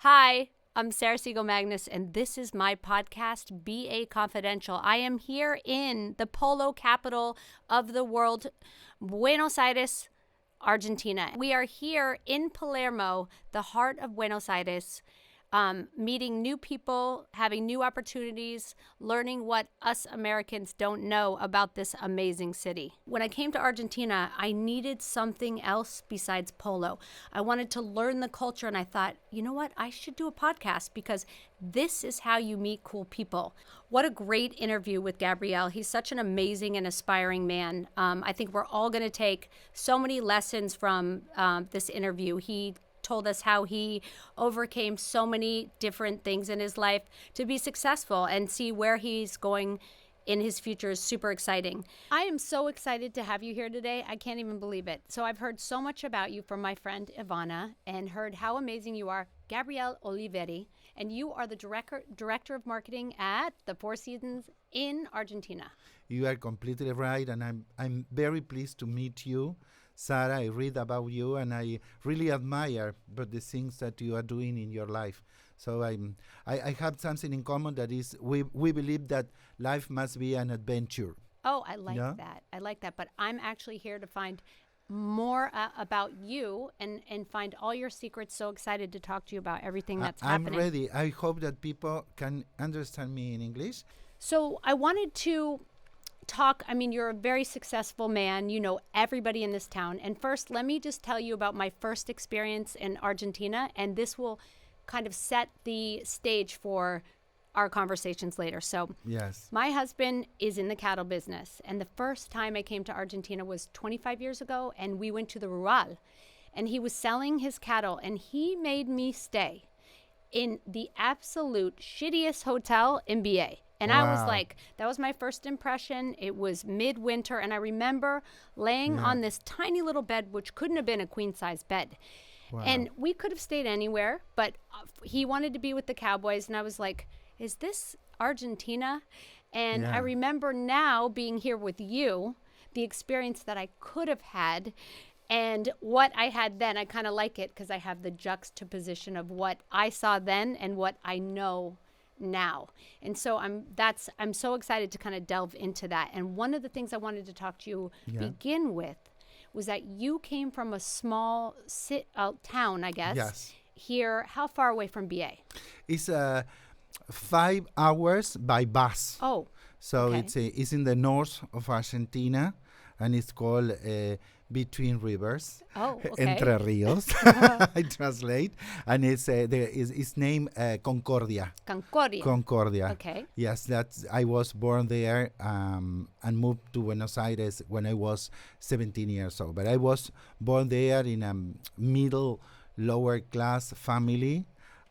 Hi, I'm Sarah Siegel Magness, and this is my podcast, B.A Confidential. I am here in the polo capital of the world, Buenos Aires, Argentina. We are here in Palermo, the heart of Buenos Aires, meeting new people, having new opportunities, learning what us Americans don't know about this amazing city. When I came to Argentina, I needed something else besides polo. I wanted to learn the culture, and I thought, you know what? I should do a podcast because this is how you meet cool people. What a great interview with Gabriel. He's such an amazing and aspiring man. I think we're all going to take so many lessons from this interview. He told us how he overcame so many different things in his life to be successful, and see where he's going in his future is super exciting. I am so excited to have you here today. I can't even believe it. So I've heard so much about you from my friend Ivana, and heard how amazing you are. Gabriel Oliveri, and you are the director of marketing at the Four Seasons in Argentina. You are completely right, and I'm very pleased to meet you, Sarah. I read about you, and I really admire the things that you are doing in your life. So I have something in common, that is we believe that life must be an adventure. Oh, I like that. I like that. But I'm actually here to find more about you and find all your secrets. So excited to talk to you about everything that's happening. I'm ready. I hope that people can understand me in English. So I wanted to talk. I mean, you're a very successful man. You know everybody in this town. And first, let me just tell you about my first experience in Argentina, and this will kind of set the stage for our conversations later. So yes, my husband is in the cattle business, and the first time I came to Argentina was 25 years ago, and we went to the Rural, and he was selling his cattle, and he made me stay in the absolute shittiest hotel in BA. And I was like, that was my first impression. It was midwinter, and I remember laying on this tiny little bed, which couldn't have been a queen-size bed. Wow. And we could have stayed anywhere, but he wanted to be with the Cowboys, and I was like, is this Argentina? And I remember now being here with you, the experience that I could have had, and what I had then. I kind of like it because I have the juxtaposition of what I saw then and what I know now. And so I'm so excited to kind of delve into that. And one of the things I wanted to talk to you begin with was that you came from a small town, I guess. Yes. Here, how far away from BA? It's 5 hours by bus. Oh. So it's in the north of Argentina, and it's called Between Rivers. Oh, okay. Entre Rios, I translate. And it's named Concordia. Concordia. Okay. Yes, I was born there and moved to Buenos Aires when I was 17 years old. But I was born there in a middle, lower class family.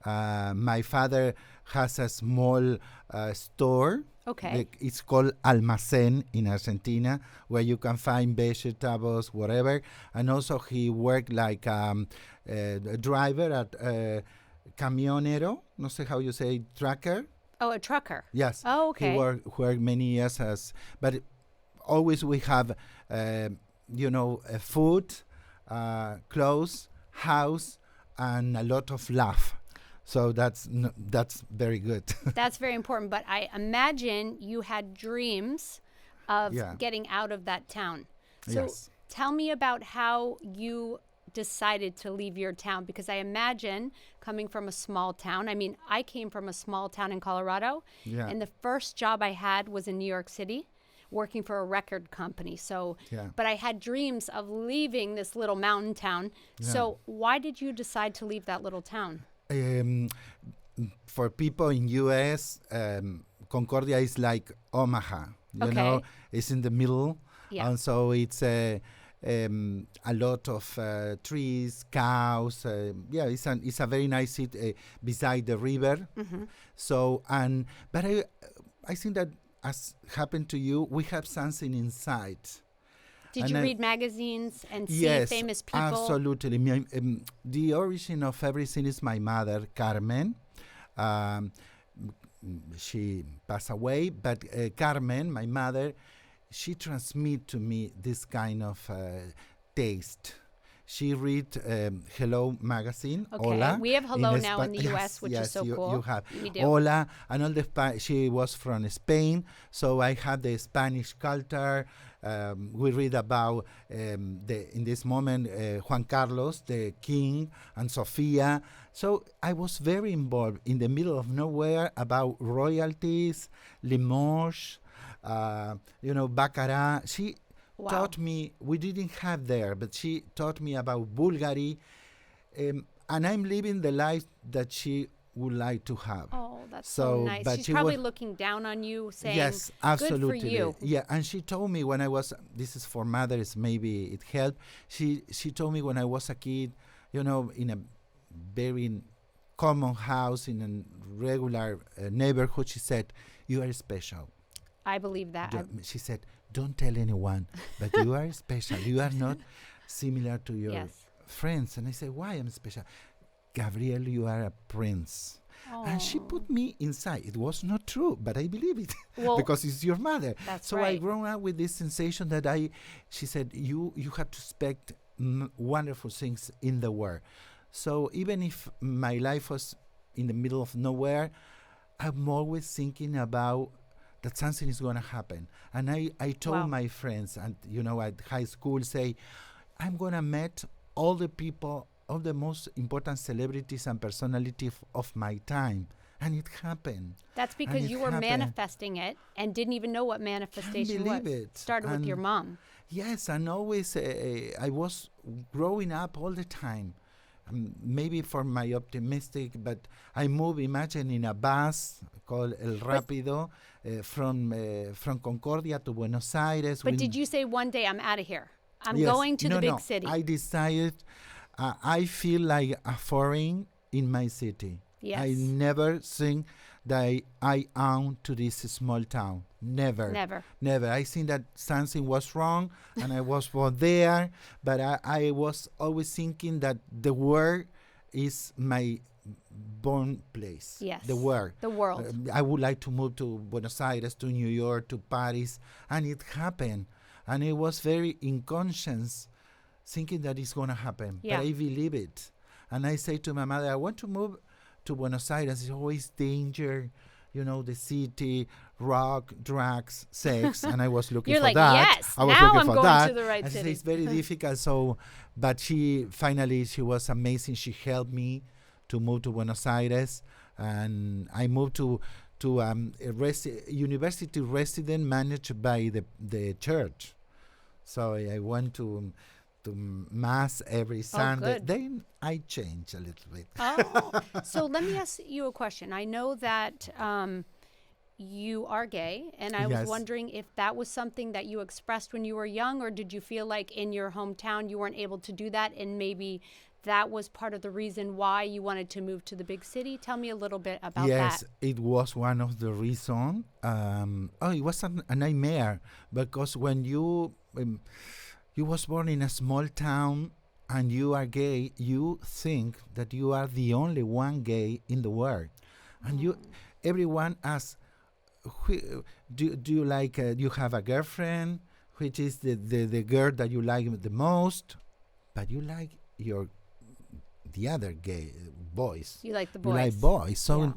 My father has a small store. Okay. It's called Almacén in Argentina, where you can find vegetables, whatever. And also he worked like a driver at camionero. No sé how you say, trucker. Oh, a trucker. Yes. Oh, okay. He worked many years but always we have, food, clothes, house, and a lot of laugh. So that's very good. That's very important. But I imagine you had dreams of getting out of that town. So tell me about how you decided to leave your town, because I imagine coming from a small town. I mean, I came from a small town in Colorado, and the first job I had was in New York City, working for a record company. So, but I had dreams of leaving this little mountain town. So why did you decide to leave that little town? For people in U.S., Concordia is like Omaha. You know, it's in the middle, and so it's a lot of trees, cows. It's a very nice city beside the river. Mm-hmm. So but I think that, as happened to you, we have something inside. Did you read magazines and see famous people? Yes, absolutely. The origin of everything is my mother, Carmen. She passed away, but Carmen, my mother, she transmitted to me this kind of taste. she read Hello magazine. Okay, Hola. we have Hello now in the U.S., which is so cool. You have We do. Hola, and all the she was from Spain, so I have the Spanish culture. We read about in this moment Juan Carlos, the king, and Sofia. So I was very involved in the middle of nowhere about royalties, Limoges, Baccarat. She taught me, we didn't have there, but she taught me about Bulgari. And I'm living the life that she would like to have. Oh, that's so nice. But She's probably looking down on you, saying, yes, absolutely. Good for you. Yeah, and she told me when I was, this is for mothers, maybe it helped. She told me when I was a kid, in a very common house, in a regular neighborhood, she said, you are special. I believe that. She said, don't tell anyone, but you are special. You are not similar to your friends. And I said, why am I special? Gabriel, you are a prince. Aww. And she put me inside. It was not true, but I believe it because it's your mother. That's right. I grown up with this sensation that she said, you have to expect wonderful things in the world. So even if my life was in the middle of nowhere, I'm always thinking about that something is going to happen. And I told my friends, and at high school, say, I'm going to meet all the people, all the most important celebrities and personalities of my time. And it happened. That's because you were manifesting it and didn't even know what manifestation was. It started with your mom. Yes, and always I was growing up all the time. Maybe for my optimistic, but I move, imagine, in a bus called El Rápido from Concordia to Buenos Aires. But did you say one day, I'm out of here? I'm going to the big city. I decided I feel like a foreign in my city. Yes. I never think that I own to this small town. Never. I think that something was wrong and I was born there, but I was always thinking that the world is my born place. Yes. The world. I would like to move to Buenos Aires, to New York, to Paris, and it happened. And it was very inconscious thinking that it's going to happen. Yeah. But I believe it. And I say to my mother, I want to move to Buenos Aires. It's always danger, the city, rock, drugs, sex. And I was looking for that. You're like, yes, I was now looking I'm for going that. to the right and city. It's very difficult. So, but she was amazing. She helped me to move to Buenos Aires. And I moved to a university resident managed by the church. So I went to mass every Sunday. Good. Then I changed a little bit. Oh, so let me ask you a question. I know that you are gay, and I was wondering if that was something that you expressed when you were young, or did you feel like in your hometown you weren't able to do that, and maybe that was part of the reason why you wanted to move to the big city? Tell me a little bit about that. Yes, it was one of the reasons. It was a nightmare because when you was born in a small town and you are gay, you think that you are the only one gay in the world. And everyone asks, do you like, you have a girlfriend, which is the girl that you like the most, but you like the other gay boys. You like the boys. You like boys. So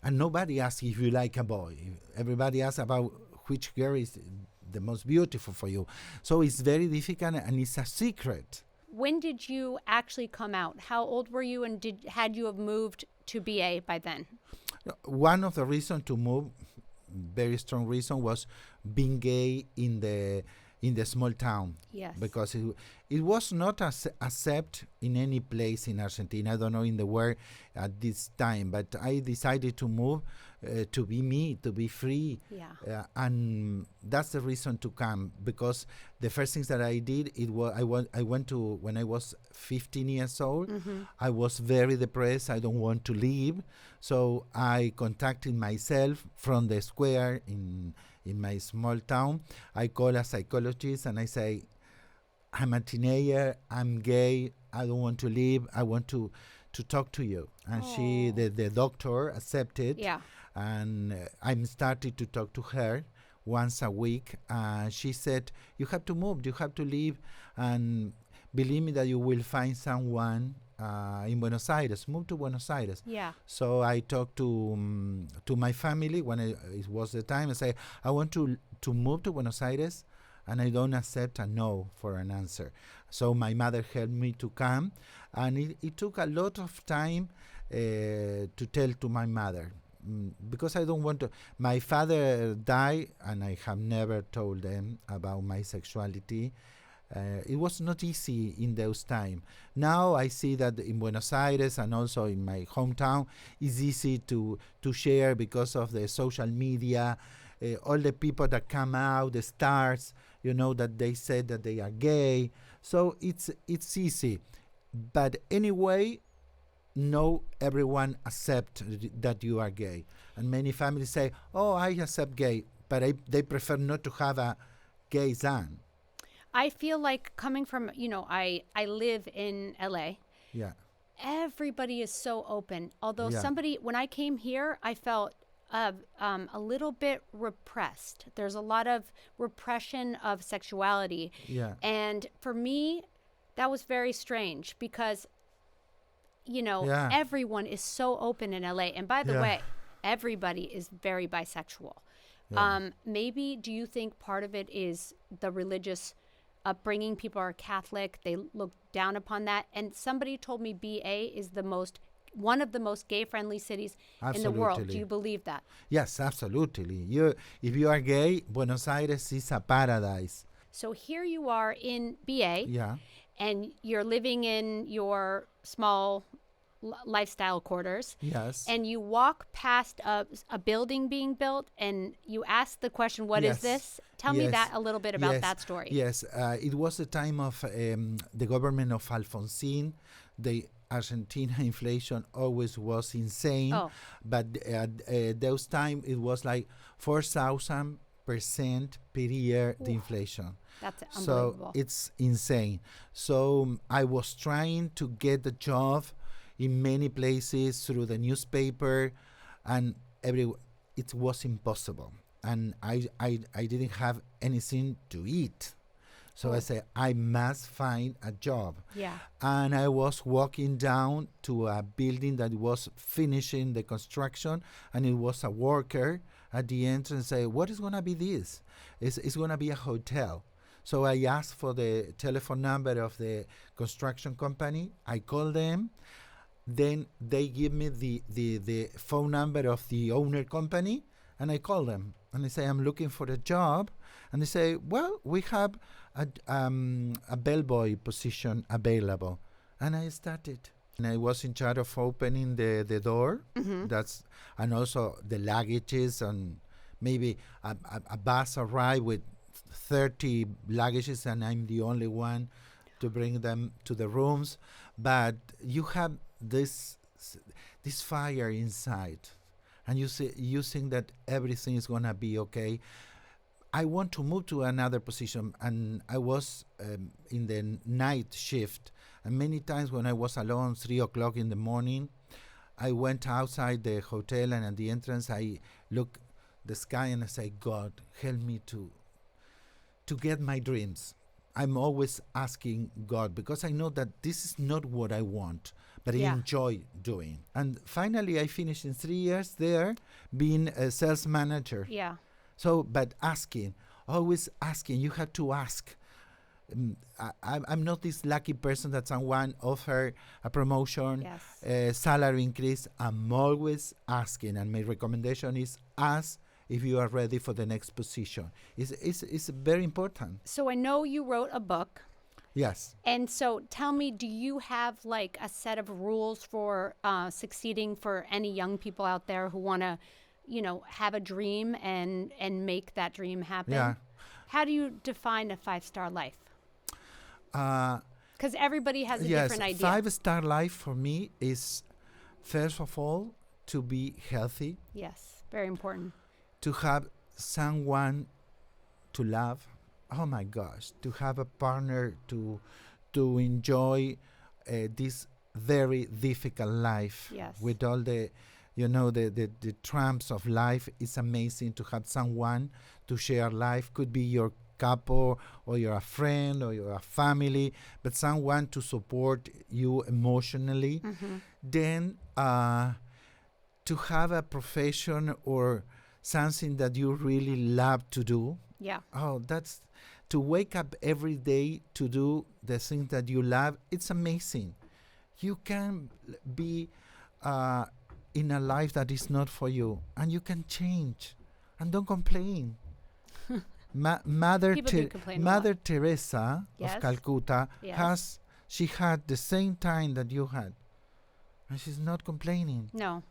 and nobody asks if you like a boy. Everybody asks about which girl is the most beautiful for you. So it's very difficult and it's a secret. When did you actually come out? How old were you, and had you have moved to BA by then? One of the reasons to move, very strong reason, was being gay in the small town. Yes. Because it was not accepted in any place in Argentina. I don't know in the world at this time, but I decided to move to be me, to be free. Yeah. And that's the reason to come, because the first things that I did, I went to, when I was 15 years old, I was very depressed. I don't want to leave. So I contacted myself from the square in my small town. I call a psychologist and I say, I'm a teenager, I'm gay, I don't want to leave, I want to talk to you. And the doctor accepted. Yeah. And I'm started to talk to her once a week. She said, you have to move, you have to leave. And believe me that you will find someone in Buenos Aires. Move to Buenos Aires. Yeah. So I talked to my family when it was the time. I say I want to move to Buenos Aires, and I don't accept a no for an answer. So my mother helped me to come, and it took a lot of time to tell to my mother. Because I don't want to. My father died, and I have never told them about my sexuality. It was not easy in those times. Now I see that in Buenos Aires and also in my hometown, it's easy to share because of the social media. All the people that come out, the stars, that they said that they are gay. So it's easy. But anyway, no, everyone accept that you are gay. And many families say, oh, I accept gay, but they prefer not to have a gay son. I feel like coming from, I live in LA. Yeah. Everybody is so open. Although Yeah. when I came here, I felt a little bit repressed. There's a lot of repression of sexuality. Yeah. And for me, that was very strange because, Yeah. everyone is so open in LA. And by the Yeah. way, everybody is very bisexual. Yeah. Maybe, do you think part of it is the religious upbringing? People are Catholic. They look down upon that. And somebody told me B.A. is one of the most gay-friendly cities in the world. Do you believe that? Yes, absolutely. If you are gay, Buenos Aires is a paradise. So here you are in B.A. Yeah. and you're living in your small lifestyle quarters. Yes. And you walk past a building being built and you ask the question, what is Yes. this? Tell me that a little bit about that story. Yes, it was the time of the government of Alfonsín. The Argentina inflation always was insane. Oh. But those time it was like 4,000% per year, the inflation. That's unbelievable. So it's insane. So I was trying to get a job in many places through the newspaper, and it was impossible. And I didn't have anything to eat. So I said, I must find a job. Yeah. And I was walking down to a building that was finishing the construction, and it was a worker at the entrance say, what is going to be this? It's going to be a hotel. So I asked for the telephone number of the construction company. I called them. Then they give me the phone number of the owner company, and I call them. And I say, I'm looking for a job. And they say, well, we have a bellboy position available. And I started. And I was in charge of opening the door. Mm-hmm. And also the luggages, and maybe a bus arrived with 30 luggages, and I'm the only one to bring them to the rooms. But you have this fire inside, and you think that everything is going to be okay. I want to move to another position, and I was in the night shift, and many times when I was alone, 3 o'clock in the morning, I went outside the hotel, and at the entrance I look the sky and I say, God, help me to get my dreams. I'm always asking God, because I know that this is not what I want, but I enjoy doing. And finally, I finished in 3 years there being a sales manager. Yeah. So, but always asking, you have to ask. I'm not this lucky person that someone offer a promotion, salary increase. I'm always asking, and my recommendation is ask if you are ready for the next position. It's very important. So I know you wrote a book. Yes. And so tell me, do you have like a set of rules for succeeding for any young people out there who want to, have a dream and make that dream happen? Yeah. How do you define a 5-star life? Because everybody has a different idea. 5-star life for me is, first of all, to be healthy. Yes, very important. To have someone to love. Oh my gosh, to have a partner to enjoy this very difficult life. Yes. With all the tramps of life. It's amazing to have someone to share life. Could be your couple, or you're a friend, or you're a family, but someone to support you emotionally, then to have a profession or something that you really love to do. Yeah. Oh, that's to wake up every day to do the things that you love. It's amazing. You can be in a life that is not for you, and you can change, and don't complain. Mother People do complain a Mother lot. Teresa Yes. of Calcutta Yes. she had the same time that you had, and she's not complaining. No.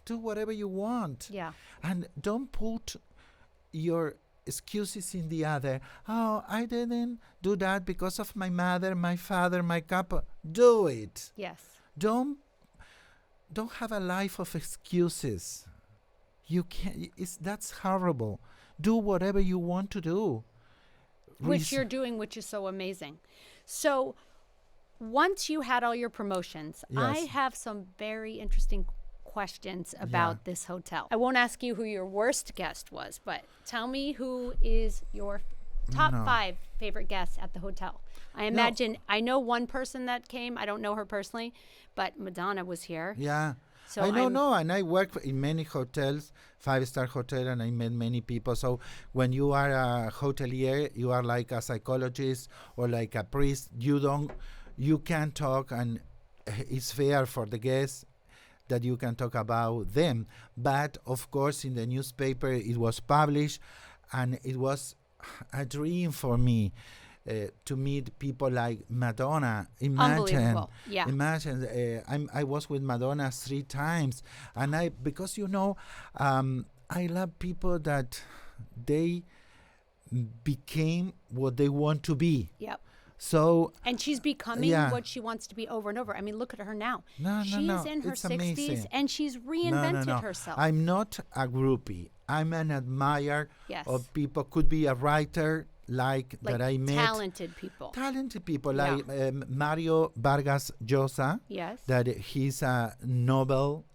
Do whatever you want. Yeah. And don't put your excuses in the other. Oh, I didn't do that because of my mother, my father, my couple. Do it. Yes. Don't have a life of excuses. You can't. That's horrible. Do whatever you want to do. Which you're doing, which is so amazing. So once you had all your promotions, I Yes. have some very interesting questions about this hotel. I won't ask you who your worst guest was, but tell me who is your top No. 5 favorite guests at the hotel. I imagine, I know one person that came. I don't know her personally, but Madonna was here. Yeah. So I don't know, and I work in many hotels, 5-star hotel, and I met many people. So when you are a hotelier, you are like a psychologist or like a priest. You can talk, and it's fair for the guests that you can talk about them. But of course, in the newspaper, it was published, and it was a dream for me. To meet people like Madonna. Unbelievable. Yeah. Imagine, I was with Madonna 3 times, and because I love people that they became what they want to be. Yep. So And she's becoming what she wants to be over and over. I mean, look at her now. She's in her It's 60s, amazing. and she's reinvented herself. I'm not a groupie. I'm an admirer Yes. of people. Could be a writer like that I met. Talented people. Talented people Yeah. like Mario Vargas Llosa. Yes. That he's a Nobel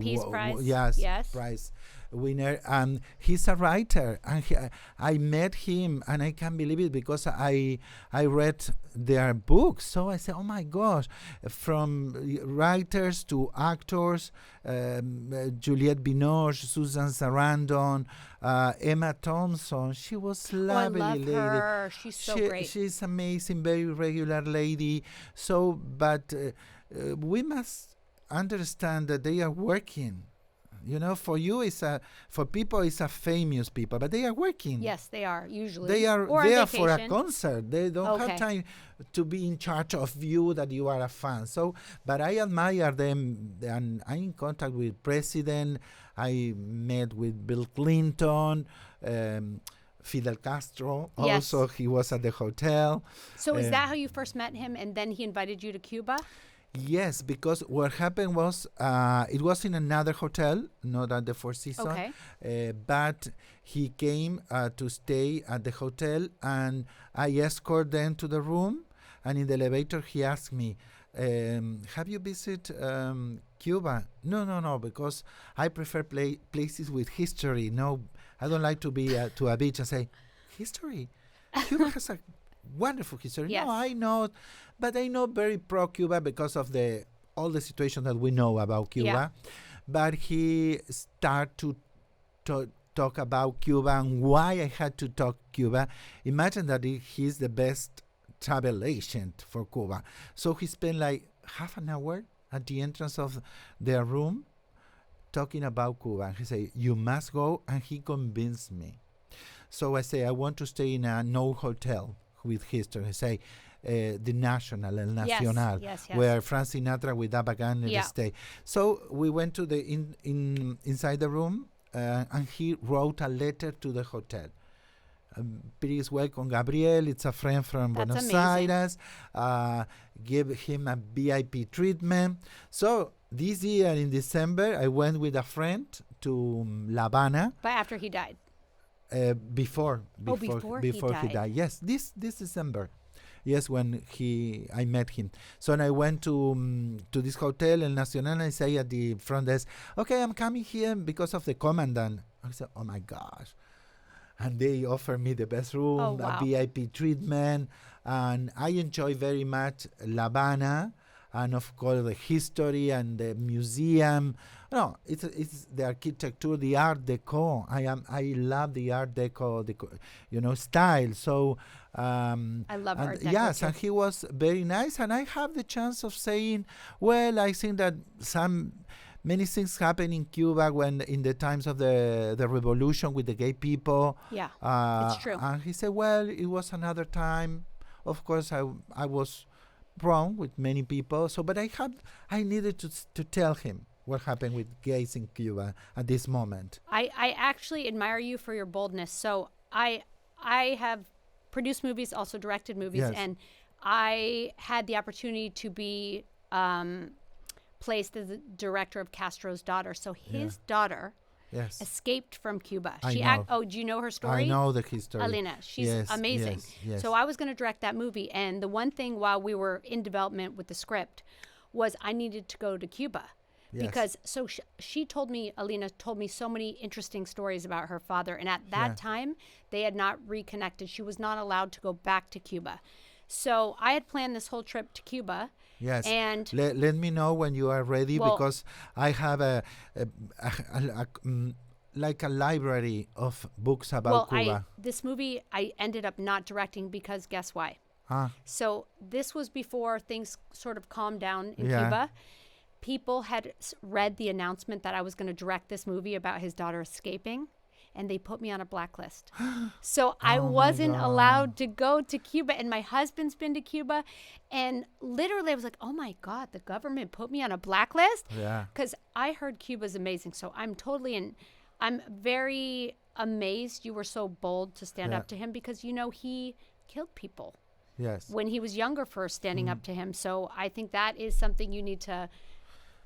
Peace Prize. yes, prize winner, and he's a writer. And I met him, and I can't believe it because I read their books. So I said, oh my gosh, from writers to actors, Juliette Binoche, Susan Sarandon, Emma Thompson. She was lovely I love lady. her. She's so great. She's amazing, very regular lady. So, but we must understand that they are working. For you for people it's a famous people, but they are working. Yes, they are usually. They are or there on for a vacation. concert. They don't have time to be in charge of you that you are a fan. So, but I admire them, and I'm in contact with President. I met with Bill Clinton, Fidel Castro. Yes. Also, he was at the hotel. So is that how you first met him, and then he invited you to Cuba? Yes, because what happened was it was in another hotel, not at the Four Seasons. Okay. But he came to stay at the hotel, and I escorted them to the room. And in the elevator, he asked me, "Have you visited Cuba?" No, because I prefer places with history. No, I don't like to be to a beach and say, "History." Cuba has a wonderful history. Yes. No, I know, but I know very pro Cuba because of all the situation that we know about Cuba. Yeah. But he started to talk about Cuba and why I had to talk Cuba. Imagine that he's the best travel agent for Cuba. So he spent like half an hour at the entrance of their room talking about Cuba. And he said, "You must go," and he convinced me. So I say, "I want to stay in a no hotel with history." I say, the National, El Nacional, yes. where Frank Sinatra with Abba Gardner stay. So we went to the inside the room, and he wrote a letter to the hotel. Please welcome Gabriel. It's a friend from Buenos Aires. Give him a VIP treatment. So this year in December, I went with a friend to La Habana. But after he died. Before he died. Yes, this December. Yes, when I met him. So I went to this hotel, El Nacional, and I say at the front desk, "Okay, I'm coming here because of the commandant." I said, "Oh my gosh, and they offer me the best room, Oh, wow. a VIP treatment, and I enjoy very much La Habana, and of course the history and the museum. No, it's the architecture, the Art Deco. I love the Art Deco, style. So I love and Art Deco yes, too. and he was very nice, and I have the chance of saying, well, I think that many things happened in Cuba when in the times of the revolution with the gay people. Yeah, it's true. And he said, well, it was another time. Of course, I was wrong with many people. So, but I needed to tell him what happened with gays in Cuba at this moment. I actually admire you for your boldness. So I have produced movies, also directed movies, Yes. and I had the opportunity to be placed as the director of Castro's daughter. So his daughter Yes. escaped from Cuba. I know. Oh, do you know her story? I know the history. Alina, she's Yes, amazing. yes, yes. So I was going to direct that movie, and the one thing while we were in development with the script was I needed to go to Cuba. Yes. Because she told me, Alina told me so many interesting stories about her father. And at that time, they had not reconnected. She was not allowed to go back to Cuba. So I had planned this whole trip to Cuba. Yes. And let me know when you are ready, Well- because I have like a library of books about Cuba. this movie I ended up not directing because guess why? So this was before things sort of calmed down in Cuba. People had read the announcement that I was going to direct this movie about his daughter escaping, and they put me on a blacklist. So I wasn't allowed to go to Cuba, and my husband's been to Cuba, and literally I was like, oh my God, the government put me on a blacklist? Yeah. Because I heard Cuba's amazing, so I'm I'm very amazed you were so bold to stand up to him, because he killed people Yes. when he was younger for standing up to him. So I think that is something you need to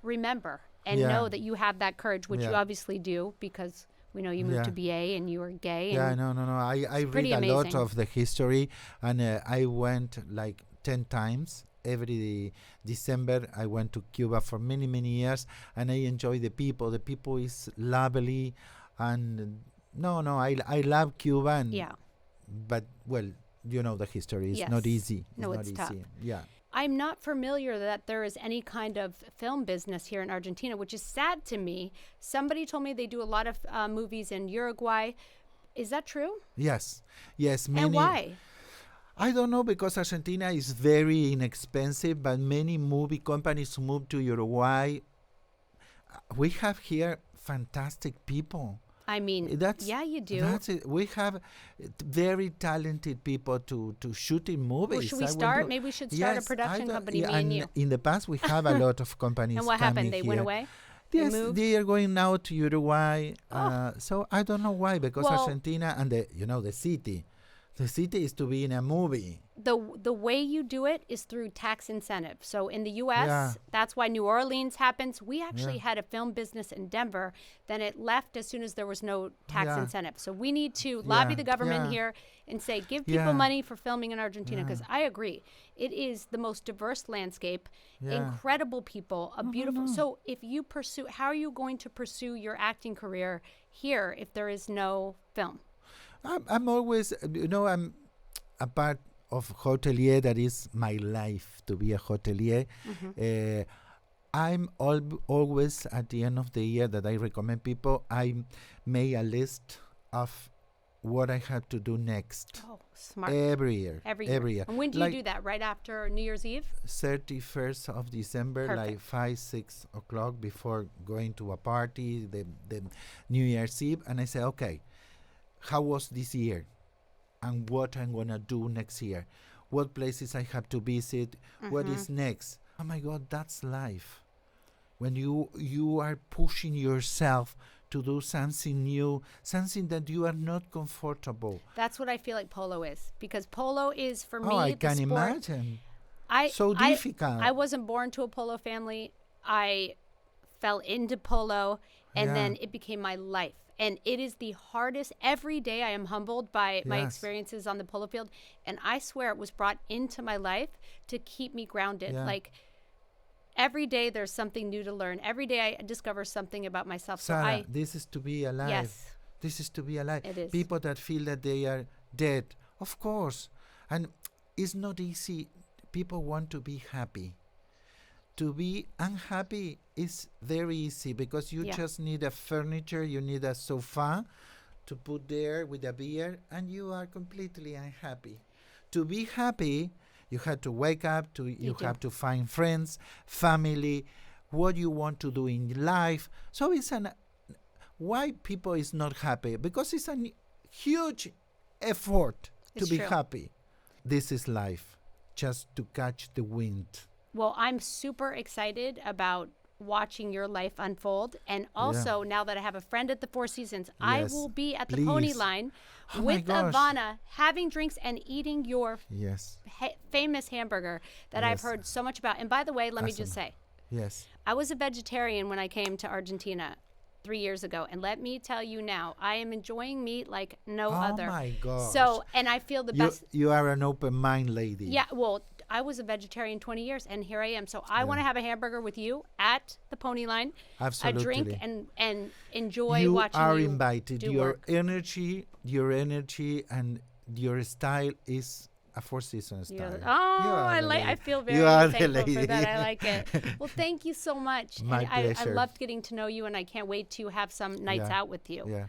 remember and know that you have that courage, which you obviously do, because we know you moved to BA and you were gay. Yeah, And no. I read pretty a lot amazing. of the history, and I went like 10 times. Every December, I went to Cuba for many, many years, and I enjoy the people. The people is lovely, and I love Cuba. And but well, the history is not easy. It's tough. Yeah. I'm not familiar that there is any kind of film business here in Argentina, which is sad to me. Somebody told me they do a lot of movies in Uruguay. Is that true? Yes. Many, And why? I don't know, because Argentina is very inexpensive, but many movie companies move to Uruguay. We have here fantastic people. I mean, yeah, you do. That's it. We have very talented people to shoot in movies. Well, should we start? Maybe we should start a production company, me and you. In the past, we have a lot of companies. And what happened? They went away? Yes, moved? they are going now to Uruguay. So I don't know why, because Argentina and the city. The city is to be in a movie. The way you do it is through tax incentive. So in the U.S., that's why New Orleans happens. We actually had a film business in Denver. Then it left as soon as there was no tax incentive. So we need to lobby the government here and say, give people money for filming in Argentina. Because I agree. It is the most diverse landscape, incredible people, a beautiful... So if you how are you going to pursue your acting career here if there is no film? I'm always, I'm a part of hotelier. That is my life, to be a hotelier. I'm always at the end of the year that I recommend people, I make a list of what I have to do next. Oh, smart. Every year. And when do you do that? Right after New Year's Eve? 31st of December, Perfect. like 5, 6 o'clock before going to a party, the New Year's Eve. And I say, okay, how was this year? And what I'm going to do next year? What places I have to visit? What is next? Oh my God, that's life. When you are pushing yourself to do something new, something that you are not comfortable. That's what I feel like polo is. Because polo is, for me, I the can sport. imagine. So difficult. I wasn't born to a polo family. I fell into polo, and then it became my life. And it is the hardest. Every day I am humbled by my experiences on the polo field. And I swear it was brought into my life to keep me grounded. Like, every day there's something new to learn. Every day I discover something about myself. Sarah, this is to be alive. Yes. This is to be alive. It is. People that feel that they are dead, of course. And it's not easy. People want to be happy. To be unhappy is very easy because you just need a furniture, you need a sofa to put there with a beer, and you are completely unhappy. To be happy, you have to wake up, you have to find friends, family, what you want to do in life. So it's why people is not happy? Because it's a huge effort to be happy. This is life, just to catch the wind. Well, I'm super excited about watching your life unfold. And also, now that I have a friend at the Four Seasons, I will be at the pony line with Ivana, having drinks and eating your famous hamburger that I've heard so much about. And by the way, let me just say, I was a vegetarian when I came to Argentina 3 years ago, and let me tell you now, I am enjoying meat like no other. Oh my gosh. So, and I feel the best. You are an open mind lady. Yeah, well, I was a vegetarian 20 years, and here I am. So I want to have a hamburger with you at the pony line. Absolutely. A drink and enjoy watching you. You are invited. do Your work. energy and your style is a Four Seasons style. I feel very thankful for that. I like it. Well, thank you so much. My pleasure. I loved getting to know you, and I can't wait to have some nights out with you. Yeah.